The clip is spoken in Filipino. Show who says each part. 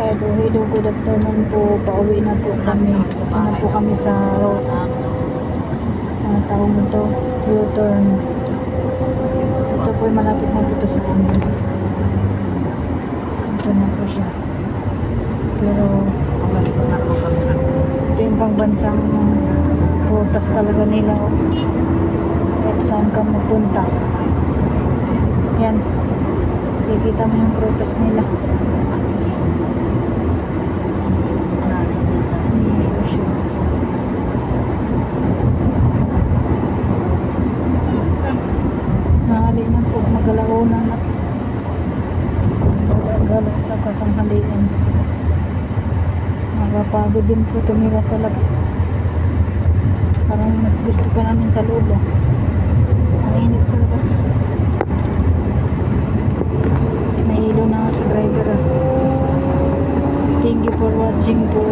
Speaker 1: Hello, hello, good afternoon po. Pauwi na po kami. Ito na po kami sa tawag nito, U-turn. Ito po malapit na dito sa amin. Ito na po siya. Pero ito yung pangbansang prutas talaga nila. At saan ka mapunta. Yan. Ikita mo yung prutas nila. Nahali na po, magalaunan na. Galak sa katanghalian. Nakapagod din po tumira sa labas. Parang mas gusto pa namin sa loob. Mainit sa labas. Nahilo na ako sa driver. Thank you for watching po.